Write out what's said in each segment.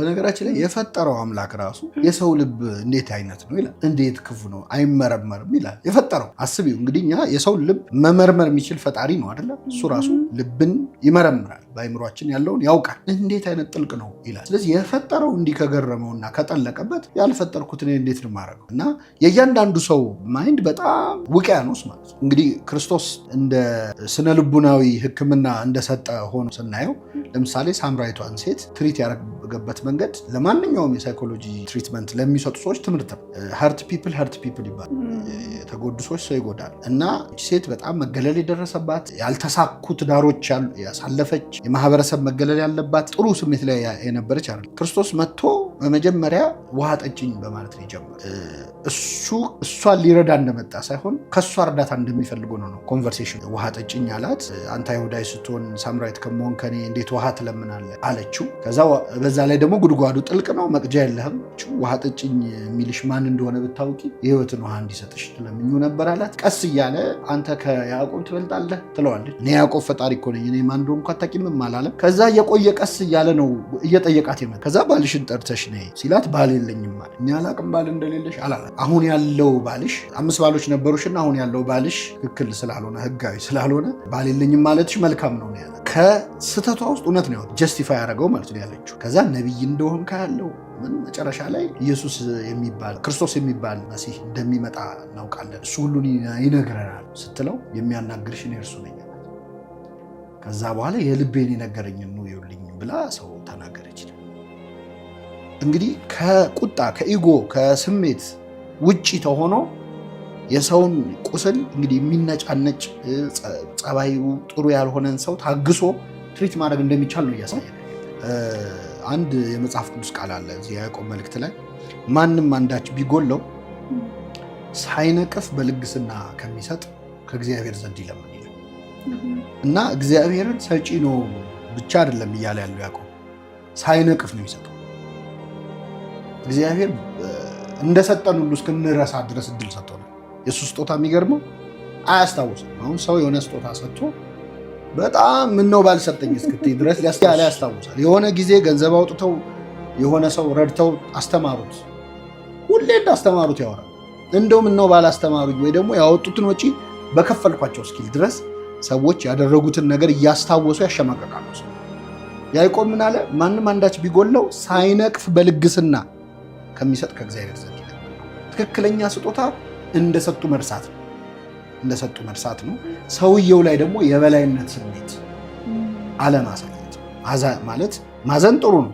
በነገራችን ላይ የፈጠረው አምላክ ራሱ የሰው ልብ እንዴት አይነት ነው ይላል። እንዴት ክፉ ነው አይመረመርም ይላል የፈጠረው። አስቢው እንግዲህ እኛ የሰው ልብ መመርመር የሚችል ፈጣሪ ነው አይደለ? እሱ ራሱ ልብን ይመረምራል፣ በአይምሯችን ያለውን ያውቃል። እንዴት አይነት ጥልቅ ነው ይላል። ስለዚህ የፈጠረው እንዲህ ከገረመውና ከጠለቀበት ያልፈጠርኩት እኔ እንዴት ነው የማደርገው? እና የእያንዳንዱ ሰው ማይንድ በጣም ውቅያኖስ ማለት ነው። እንግዲህ ክርስቶስ እንደ ስነ ልቡናዊ ሕክምና እንደሰጠ ሆኖ ስናየው ለምሳሌ ሳምራዊቷን ሴት ትሪት ያደረገበት መንገድ ለማንኛውም የሳይኮሎጂ ትሪትመንት ለሚሰጡ ሰዎች ትምህርት ነው። ሀርት ፒፕል ይባላል። የተጎዱ ሰዎች ሰው ይጎዳል። እና ሴት በጣም መገለል የደረሰባት ያልተሳኩ ትዳሮች ያሳለፈች የማህበረሰብ መገለል ያለባት ጥሩ ስሜት ላይ የነበረች አለ። ክርስቶስ መጥቶ በመጀመሪያ ውሃ ጠጭኝ በማለት ነው የጀመረው። እሷን ሊረዳ እንደመጣ ሳይሆን ከእሷ እርዳታ እንደሚፈልጉ ነው ኮንቨርሴሽን። ውሃ ጠጭኝ አላት። አንተ አይሁዳዊ ስትሆን ሳምራዊት ከመሆን ከኔ እንዴት ውሃ ትለምናለህ አለችው። ከዛ በዛ ላይ ደግሞ ጉድጓዱ ጥልቅ ነው፣ መቅጃ የለህም። ውሃ ጠጭኝ የሚልሽ ማን እንደሆነ ብታውቂ የህይወትን ውሃ እንዲሰጥሽ ትለምኙ ነበር አላት። ቀስ እያለ አንተ ከያዕቆብ ትበልጣለህ ትለዋለች። እኔ ያዕቆብ ፈጣሪ እኮ ነኝ፣ እኔ ማን እንደሆንኩ አታውቂም አላለም። ከዛ እየቆየ ቀስ እያለ ነው እየጠየቃት ይመጣል። ከዛ ባልሽን ጠርተሽ ነይ ሲላት ባል የለኝም ማለት እኔ አላቅም ባል እንደሌለሽ አላለም። አሁን ያለው ባልሽ 5 ባሎች ነበሩሽና አሁን ያለው ባልሽ ትክክል ስላልሆነ ህጋዊ ስላልሆነ ባል የለኝም ማለትሽ መልካም ነው ያለ። ከስተቷ ውስጥ እውነት ነው ጀስቲፋይ ያደረገው ማለት ነው ያለችው። ከዛ ነቢይ እንደሆን ካለው ምን መጨረሻ ላይ ኢየሱስ የሚባል ክርስቶስ የሚባል መሲህ እንደሚመጣ እናውቃለን፣ እሱ ሁሉን ይነግረናል ስትለው የሚያናግርሽ እኔ እርሱ ነኝ። ከዛ በኋላ የልቤን የነገረኝን ነው ይውልኝ ብላ ሰው ተናገረች። እንግዲህ ከቁጣ ከኢጎ ከስሜት ውጪ ተሆኖ የሰውን ቁስል እንግዲህ የሚነጫነጭ ጸባዩ ጥሩ ያልሆነን ሰው ታግሶ ትሪት ማድረግ እንደሚቻል ነው እያሳየ። አንድ የመጽሐፍ ቅዱስ ቃል አለ እዚህ ያዕቆብ መልእክት ላይ ማንም አንዳች ቢጎለው ሳይነቅፍ በልግስና ከሚሰጥ ከእግዚአብሔር ዘንድ ይለምን ይላል። እና እግዚአብሔርን ሰጪ ነው ብቻ አይደለም እያለ ያለው ያዕቆብ፣ ሳይነቅፍ ነው የሚሰጠው። እግዚአብሔር እንደሰጠን ሁሉ እስክንረሳ ድረስ እድል ሰጥቶናል። የእሱ ስጦታ የሚገርመው አያስታውስም። አሁን ሰው የሆነ ስጦታ ሰጥቶ በጣም ምነው ባልሰጠኝ እስክትይ ድረስ ያስታውሳል። የሆነ ጊዜ ገንዘብ አውጥተው የሆነ ሰው ረድተው አስተማሩት፣ ሁሌ እንዳስተማሩት ያወራል። እንደው ምነው ባላስተማሩኝ ወይ ደግሞ ያወጡትን ወጪ በከፈልኳቸው እስኪል ድረስ ሰዎች ያደረጉትን ነገር እያስታወሱ ያሸማቀቃሉ። ያዕቆብ ምን አለ? ማንም አንዳች ቢጎለው ሳይነቅፍ በልግስና ከሚሰጥ ከእግዚአብሔር ዘንድ ይለምን። ትክክለኛ ስጦታ እንደሰጡ መርሳት ነው። ሰውየው ላይ ደግሞ የበላይነት ስሜት አለማሳየት ማለት ማዘን ጥሩ ነው፣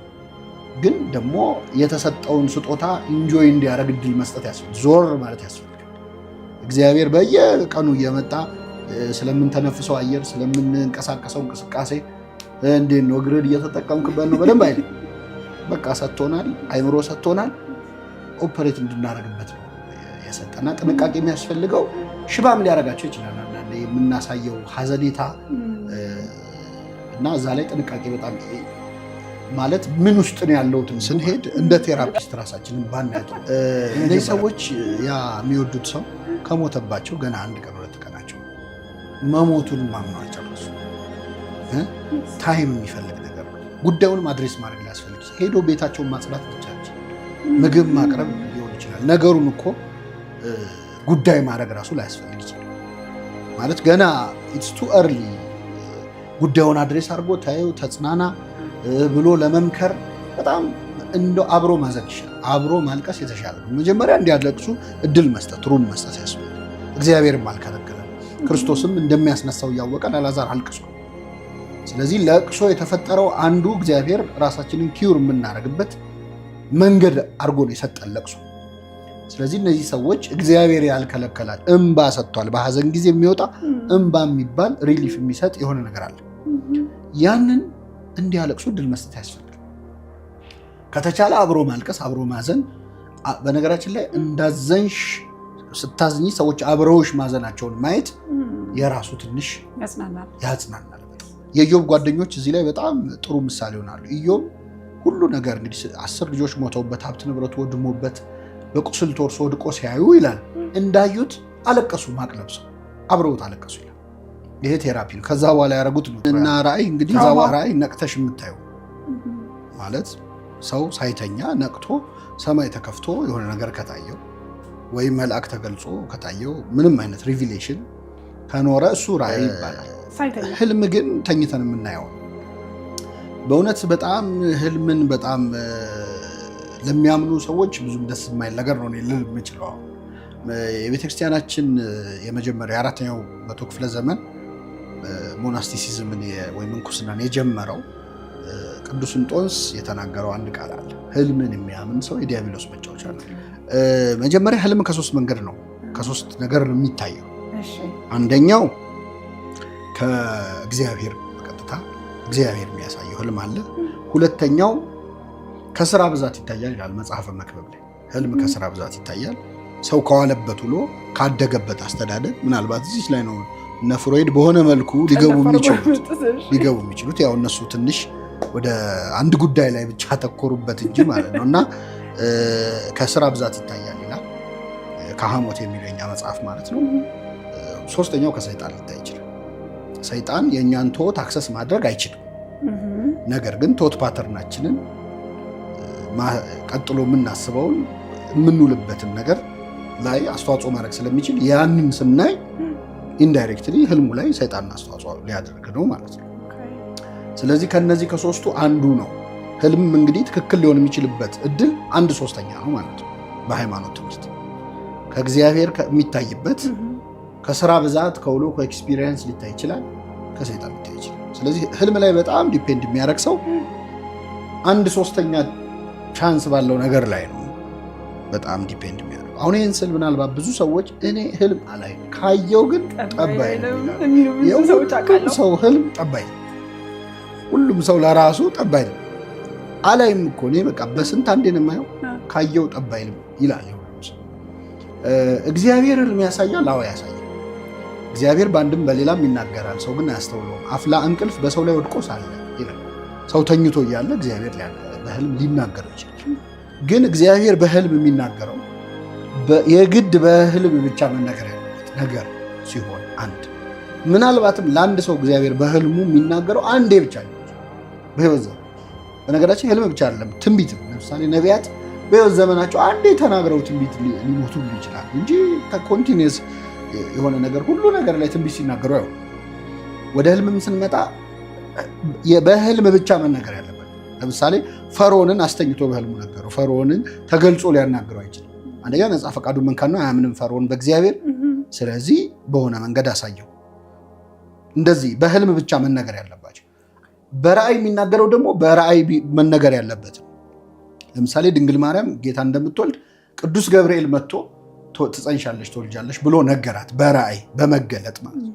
ግን ደግሞ የተሰጠውን ስጦታ ኢንጆይ እንዲያደርግ እድል መስጠት ያስፈልጋል። ዞር ማለት ያስፈልጋል። እግዚአብሔር በየቀኑ እየመጣ ስለምንተነፍሰው አየር ስለምንንቀሳቀሰው እንቅስቃሴ እንዴት ነው እግርህን እየተጠቀምክበት ነው በደንብ አይልም። በቃ ሰጥቶናል፣ አይምሮ ሰጥቶናል፣ ኦፐሬት እንድናደርግበት ነው የሰጠና ጥንቃቄ የሚያስፈልገው ሽባም ሊያደርጋቸው ይችላል አንዳንዴ የምናሳየው ሀዘኔታ እና እዛ ላይ ጥንቃቄ በጣም ማለት ምን ውስጥ ነው ያለውትን ስንሄድ እንደ ቴራፒስት ራሳችንን ባናያጡ። እነዚህ ሰዎች ያ የሚወዱት ሰው ከሞተባቸው ገና 1 ቀን 2 ቀናቸው መሞቱን ማምነው አልጨረሱ። ታይም የሚፈልግ ነገር ነው። ጉዳዩንም አድሬስ ማድረግ ሊያስፈልግ ሄዶ ቤታቸውን ማጽዳት ብቻ ምግብ ማቅረብ ሊሆን ይችላል። ነገሩን እኮ ጉዳይ ማድረግ ራሱ ላያስፈልግ ይችላል። ማለት ገና ኢትስ ቱ እርሊ ጉዳዩን አድሬስ አድርጎ ታየው ተጽናና ብሎ ለመምከር በጣም እንደ አብሮ ማዘን ይሻላል። አብሮ ማልቀስ የተሻለ ነው። መጀመሪያ እንዲያለቅሱ እድል መስጠት ሩም መስጠት ያስፈልጋል። እግዚአብሔርም አልከለከለም። ክርስቶስም እንደሚያስነሳው እያወቀ ለአልዓዛር አልቅሶ። ስለዚህ ለቅሶ የተፈጠረው አንዱ እግዚአብሔር ራሳችንን ኪውር የምናደርግበት መንገድ አድርጎ ነው የሰጠን ለቅሶ። ስለዚህ እነዚህ ሰዎች እግዚአብሔር ያልከለከላል እንባ ሰጥቷል። በሐዘን ጊዜ የሚወጣ እንባ የሚባል ሪሊፍ የሚሰጥ የሆነ ነገር አለ። ያንን እንዲያለቅሱ እድል መስጠት ያስፈልጋል። ከተቻለ አብሮ ማልቀስ፣ አብሮ ማዘን። በነገራችን ላይ እንዳዘንሽ ስታዝኝ ሰዎች አብረውሽ ማዘናቸውን ማየት የራሱ ትንሽ ያጽናናል። የኢዮብ ጓደኞች እዚህ ላይ በጣም ጥሩ ምሳሌ ይሆናሉ። ኢዮብ ሁሉ ነገር እንግዲህ 10 ልጆች ሞተውበት ሀብት ንብረቱ ወድሞበት በቁስል ተወርሶ ወድቆ ሲያዩ ይላል እንዳዩት አለቀሱ፣ ማቅ ለብሰው አብረውት አለቀሱ ይላል። ይሄ ቴራፒ ነው። ከዛ በኋላ ያደረጉት ነው እና ራእይ እንግዲህ ዛዋ ራእይ ነቅተሽ የምታየው ማለት ሰው ሳይተኛ ነቅቶ ሰማይ ተከፍቶ የሆነ ነገር ከታየው ወይም መልአክ ተገልጾ ከታየው ምንም አይነት ሪቪሌሽን ከኖረ እሱ ራእይ ይባላል። ህልም ግን ተኝተን የምናየው በእውነት በጣም ህልምን በጣም ለሚያምኑ ሰዎች ብዙም ደስ የማይል ነገር ነው ልል የምችለው። የቤተክርስቲያናችን የመጀመሪያ የአራተኛው መቶ ክፍለ ዘመን ሞናስቲሲዝምን ወይም ምንኩስናን የጀመረው ቅዱስ እንጦንስ የተናገረው አንድ ቃል አለ። ህልምን የሚያምን ሰው የዲያብሎስ መጫወቻ ነው። መጀመሪያ ህልም ከሶስት መንገድ ነው፣ ከሶስት ነገር ነው የሚታየው። አንደኛው ከእግዚአብሔር በቀጥታ እግዚአብሔር የሚያሳየው ህልም አለ። ሁለተኛው ከስራ ብዛት ይታያል ይላል መጽሐፈ መክብብ ላይ። ህልም ከስራ ብዛት ይታያል። ሰው ከዋለበት ውሎ ካደገበት አስተዳደግ ምናልባት እዚህ ላይ ነው እነ ፍሮይድ በሆነ መልኩ ሊገቡ የሚችሉት ያው እነሱ ትንሽ ወደ አንድ ጉዳይ ላይ ብቻ አተኮሩበት እንጂ ማለት ነው። እና ከስራ ብዛት ይታያል ይላል ከሐሞት የሚለው የኛ መጽሐፍ ማለት ነው። ሶስተኛው ከሰይጣን ሊታይ ይችላል። ሰይጣን የእኛን ቶት አክሰስ ማድረግ አይችልም። ነገር ግን ቶት ፓተርናችንን ቀጥሎ የምናስበውን የምንውልበትን ነገር ላይ አስተዋጽኦ ማድረግ ስለሚችል ያንን ስናይ ኢንዳይሬክትሊ ህልሙ ላይ ሰይጣን አስተዋጽኦ ሊያደርግ ነው ማለት ነው። ስለዚህ ከነዚህ ከሶስቱ አንዱ ነው። ህልም እንግዲህ ትክክል ሊሆን የሚችልበት እድል 1/3 ነው ማለት ነው። በሃይማኖት ትምህርት ከእግዚአብሔር የሚታይበት ከስራ ብዛት ከውሎ ከኤክስፒሪየንስ ሊታይ ይችላል፣ ከሰይጣን ሊታይ ይችላል። ስለዚህ ህልም ላይ በጣም ዲፔንድ የሚያደርግ ሰው 1/3 ቻንስ ባለው ነገር ላይ ነው በጣም ዲፔንድ የሚያደርግ። አሁን ይህን ስል ምናልባት ብዙ ሰዎች እኔ ህልም አላይም ካየው ግን ጠባይ ነው ሰው ህልም ጠባይ ነው። ሁሉም ሰው ለራሱ ጠባይ ነው። አላይም እኮ እኔ በቃ በስንት አንዴ ነው የማየው ካየው ጠባይ ነው ይላል ሁሉም ሰው። እግዚአብሔር ህልም ያሳያል። አዎ ያሳያል። እግዚአብሔር በአንድም በሌላም ይናገራል፣ ሰው ግን አያስተውለውም። አፍላ እንቅልፍ በሰው ላይ ወድቆ ሳለ ይላል። ሰው ተኝቶ እያለ እግዚአብሔር በህልም ሊናገረው ይችላል። ግን እግዚአብሔር በህልም የሚናገረው የግድ በህልም ብቻ መነገር ያለበት ነገር ሲሆን አንድ ምናልባትም ለአንድ ሰው እግዚአብሔር በህልሙ የሚናገረው አንዴ ብቻ ነው በህይወት ዘመን። በነገራችን ህልም ብቻ አይደለም ትንቢትም። ለምሳሌ ነቢያት በህይወት ዘመናቸው አንዴ ተናግረው ትንቢት ሊሞቱ ይችላል እንጂ ኮንቲኒየስ የሆነ ነገር ሁሉ ነገር ላይ ትንቢት ሲናገሩ ያው። ወደ ህልምም ስንመጣ በህልም ብቻ መነገር ያለበት። ለምሳሌ ፈርዖንን አስተኝቶ በህልሙ ነገረው። ፈርዖንን ተገልጾ ሊያናግረው አይችልም። አንደኛ ነፃ ፈቃዱ መንካና አያምንም ፈርዖን በእግዚአብሔር። ስለዚህ በሆነ መንገድ አሳየው። እንደዚህ በህልም ብቻ መነገር ያለባቸው። በራእይ የሚናገረው ደግሞ በራእይ መነገር ያለበት። ለምሳሌ ድንግል ማርያም ጌታ እንደምትወልድ ቅዱስ ገብርኤል መጥቶ ትጸንሻለሽ ትወልጃለሽ ብሎ ነገራት። በራእይ በመገለጥ ማለት ነው።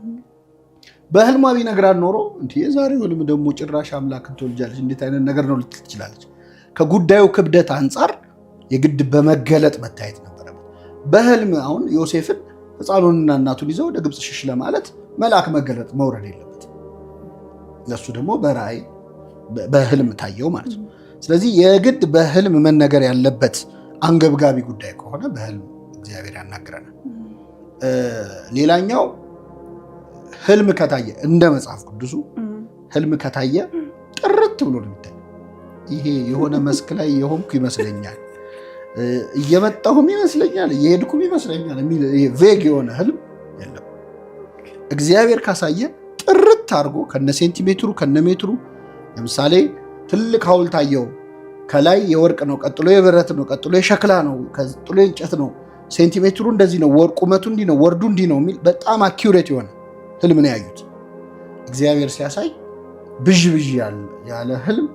በህልሟ ቢነግራት ኖሮ እንዴ የዛሬው ህልም ደግሞ ጭራሽ አምላክን ትወልጃለሽ እንዴት አይነት ነገር ነው ልትል ትችላለች። ከጉዳዩ ክብደት አንጻር የግድ በመገለጥ መታየት ነበረበት። በህልም አሁን ዮሴፍን ሕፃኑንና እናቱን ይዘው ወደ ግብፅ ሽሽ ለማለት መልአክ መገለጥ መውረድ የለበት። ለሱ ደግሞ በራእይ በህልም ታየው ማለት ነው። ስለዚህ የግድ በህልም መነገር ያለበት አንገብጋቢ ጉዳይ ከሆነ በህልም እግዚአብሔር ያናግረናል። ሌላኛው ህልም ከታየ እንደ መጽሐፍ ቅዱሱ ህልም ከታየ ጥርት ብሎ ነው የሚታየው። ይሄ የሆነ መስክ ላይ የሆንኩ ይመስለኛል፣ እየመጣሁም ይመስለኛል፣ እየሄድኩም ይመስለኛል የሚል ቬግ የሆነ ህልም የለም። እግዚአብሔር ካሳየ ጥርት አድርጎ ከነ ሴንቲሜትሩ ከነ ሜትሩ። ለምሳሌ ትልቅ ሐውልት አየው፣ ከላይ የወርቅ ነው፣ ቀጥሎ የብረት ነው፣ ቀጥሎ የሸክላ ነው፣ ቀጥሎ የእንጨት ነው፣ ሴንቲሜትሩ እንደዚህ ነው፣ ቁመቱ እንዲህ ነው፣ ወርዱ እንዲህ ነው የሚል በጣም አኪውሬት የሆነ ህልም ነው ያዩት። እግዚአብሔር ሲያሳይ ብዥ ብዥ ያለ ህልም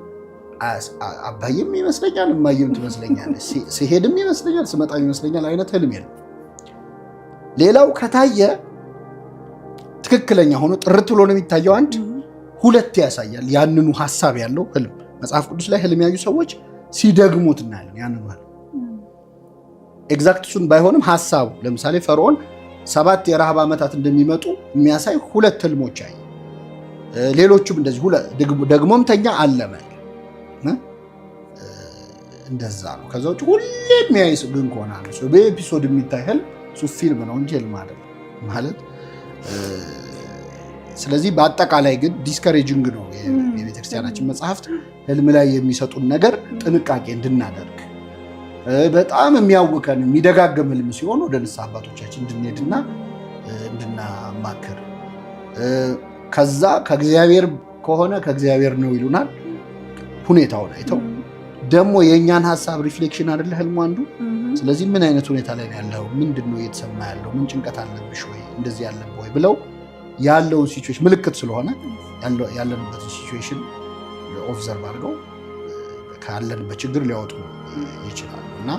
አባይም ይመስለኛል፣ እማየም ትመስለኛል፣ ሲሄድም ይመስለኛል፣ ስመጣም ይመስለኛል አይነት ህልም የለም። ሌላው ከታየ ትክክለኛ ሆኖ ጥርት ብሎ ነው የሚታየው። አንድ ሁለት ያሳያል ያንኑ ሐሳብ ያለው ህልም። መጽሐፍ ቅዱስ ላይ ህልም ያዩ ሰዎች ሲደግሙት እናያለን። ያንኑ ህልም ኤግዛክት እሱን ባይሆንም ሐሳቡ ለምሳሌ ፈርዖን 7 የረሃብ ዓመታት እንደሚመጡ የሚያሳይ ሁለት ህልሞች አየ። ሌሎቹም እንደዚህ ደግሞም ተኛ አለመ። እንደዛ ነው። ከዛ ውጭ ሁሌ የሚያይ ግን ከሆነ ነው በኤፒሶድ የሚታይ ህልም እሱ ፊልም ነው እንጂ ህልም አይደለም። ማለት ስለዚህ በአጠቃላይ ግን ዲስከሬጂንግ ነው የቤተክርስቲያናችን መጽሐፍት ህልም ላይ የሚሰጡን ነገር ጥንቃቄ እንድናደርግ በጣም የሚያውከን የሚደጋገም ህልም ሲሆን ወደ ንስሐ አባቶቻችን እንድንሄድና እንድናማክር ከዛ ከእግዚአብሔር ከሆነ ከእግዚአብሔር ነው ይሉናል። ሁኔታውን አይተው ደግሞ የእኛን ሀሳብ ሪፍሌክሽን አይደለ ህልሙ አንዱ። ስለዚህ ምን አይነት ሁኔታ ላይ ነው ያለው፣ ምንድን ነው እየተሰማ ያለው፣ ምን ጭንቀት አለብሽ ወይ እንደዚህ ያለብህ ወይ ብለው ያለውን ሲቹዌሽን ምልክት ስለሆነ ያለንበትን ሲቹዌሽን ኦብዘርቭ አድርገው ካለንበት ችግር ሊያወጡ ይችላሉ። እና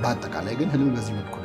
በአጠቃላይ ግን ህልም በዚህ መልኩ